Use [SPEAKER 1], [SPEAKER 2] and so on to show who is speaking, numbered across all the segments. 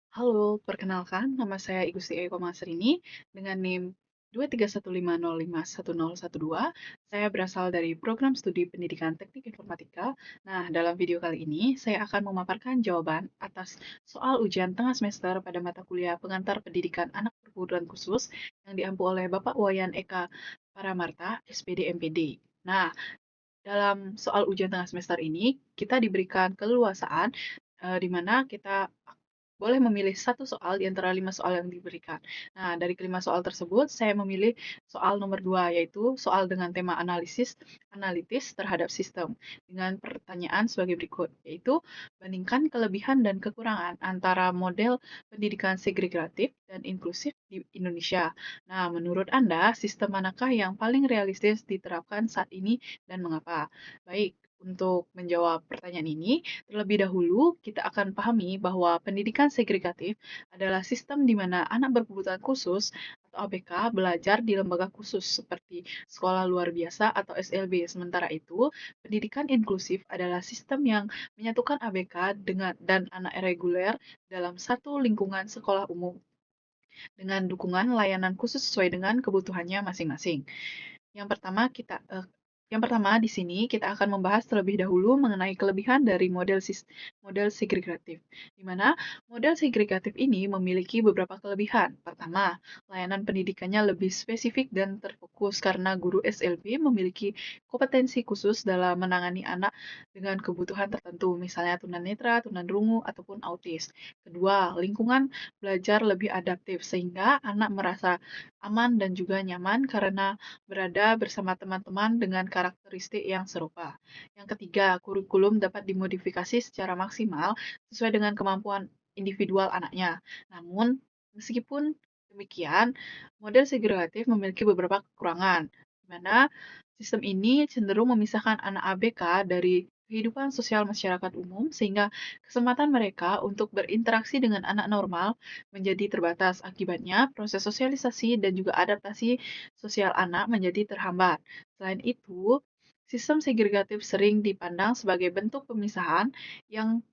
[SPEAKER 1] Halo, perkenalkan nama saya Igusti Eko Masrini dengan NIM 23150510012. Saya berasal dari program studi pendidikan teknik informatika. Nah, dalam video kali ini saya akan memaparkan jawaban atas soal ujian tengah semester pada mata kuliah pengantar pendidikan anak berkebutuhan khusus yang diampu oleh Bapak Wayan Eka Paramarta, SPD MPD. Nah, dalam soal ujian tengah semester ini, kita diberikan keleluasaan di mana kita boleh memilih satu soal di antara 5 soal yang diberikan. Nah, dari kelima soal tersebut, saya memilih soal nomor 2, yaitu soal dengan tema analitis terhadap sistem, dengan pertanyaan sebagai berikut, yaitu bandingkan kelebihan dan kekurangan antara model pendidikan segregatif dan inklusif di Indonesia. Nah, menurut Anda, sistem manakah yang paling realistis diterapkan saat ini dan mengapa? Baik, untuk menjawab pertanyaan ini, terlebih dahulu kita akan pahami bahwa pendidikan segregatif adalah sistem di mana anak berkebutuhan khusus atau ABK belajar di lembaga khusus seperti sekolah luar biasa atau SLB. Sementara itu, pendidikan inklusif adalah sistem yang menyatukan ABK dan anak reguler dalam satu lingkungan sekolah umum dengan dukungan layanan khusus sesuai dengan kebutuhannya masing-masing. Yang pertama kita yang pertama di sini kita akan membahas terlebih dahulu mengenai kelebihan dari model segregatif, di mana model segregatif ini memiliki beberapa kelebihan. Pertama, layanan pendidikannya lebih spesifik dan terfokus karena guru SLB memiliki kompetensi khusus dalam menangani anak dengan kebutuhan tertentu, misalnya tunanetra, tunarungu, ataupun autis. Kedua, lingkungan belajar lebih adaptif sehingga anak merasa aman dan juga nyaman karena berada bersama teman-teman dengan karakteristik yang serupa. Yang ketiga, kurikulum dapat dimodifikasi secara maksimal sesuai dengan kemampuan individual anaknya. Namun, meskipun demikian, model segregatif memiliki beberapa kekurangan, di mana sistem ini cenderung memisahkan anak ABK dari kehidupan sosial masyarakat umum, sehingga kesempatan mereka untuk berinteraksi dengan anak normal menjadi terbatas. Akibatnya, proses sosialisasi dan juga adaptasi sosial anak menjadi terhambat. Selain itu, sistem segregatif sering dipandang sebagai bentuk pemisahan yang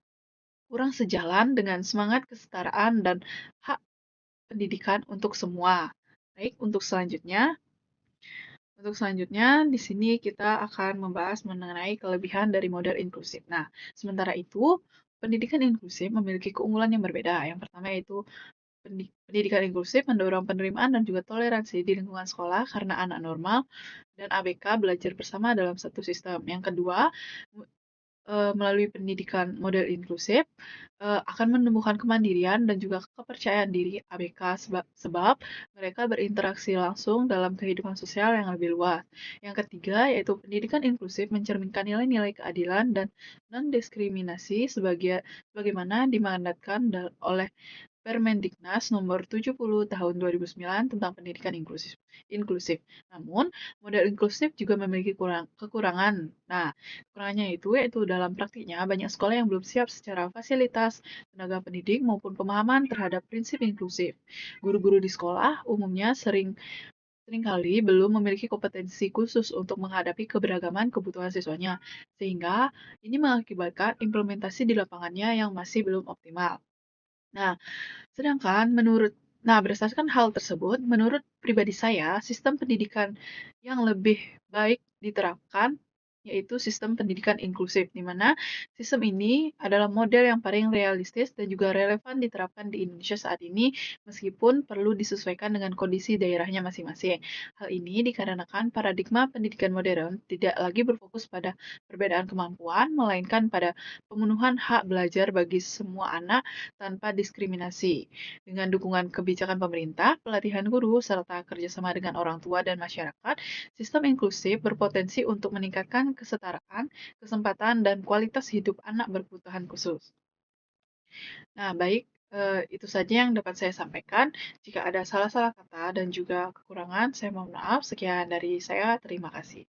[SPEAKER 1] kurang sejalan dengan semangat kesetaraan dan hak pendidikan untuk semua. Baik, untuk selanjutnya di sini kita akan membahas mengenai kelebihan dari model inklusif. Nah, sementara itu, pendidikan inklusif memiliki keunggulan yang berbeda. Yang pertama yaitu pendidikan inklusif mendorong penerimaan dan juga toleransi di lingkungan sekolah karena anak normal dan ABK belajar bersama dalam satu sistem. Yang kedua, melalui pendidikan model inklusif, akan menumbuhkan kemandirian dan juga kepercayaan diri ABK sebab mereka berinteraksi langsung dalam kehidupan sosial yang lebih luas. Yang ketiga, yaitu pendidikan inklusif mencerminkan nilai-nilai keadilan dan non-diskriminasi sebagaimana dimandatkan oleh Permendiknas Nomor 70 Tahun 2009 tentang Pendidikan Inklusif. Namun, model inklusif juga memiliki kekurangan. Nah, kekurangannya itu yaitu dalam praktiknya banyak sekolah yang belum siap secara fasilitas, tenaga pendidik maupun pemahaman terhadap prinsip inklusif. Guru-guru di sekolah umumnya seringkali belum memiliki kompetensi khusus untuk menghadapi keberagaman kebutuhan siswanya, sehingga ini mengakibatkan implementasi di lapangannya yang masih belum optimal. Nah, berdasarkan hal tersebut, menurut pribadi saya, sistem pendidikan yang lebih baik diterapkan yaitu sistem pendidikan inklusif, di mana sistem ini adalah model yang paling realistis dan juga relevan diterapkan di Indonesia saat ini, meskipun perlu disesuaikan dengan kondisi daerahnya masing-masing. Hal ini dikarenakan paradigma pendidikan modern tidak lagi berfokus pada perbedaan kemampuan, melainkan pada pemenuhan hak belajar bagi semua anak tanpa diskriminasi. Dengan dukungan kebijakan pemerintah, pelatihan guru, serta kerjasama dengan orang tua dan masyarakat, sistem inklusif berpotensi untuk meningkatkan kesetaraan, kesempatan, dan kualitas hidup anak berkebutuhan khusus. Nah, baik, itu saja yang dapat saya sampaikan. Jika ada salah-salah kata dan juga kekurangan, saya mohon maaf. Sekian dari saya, terima kasih.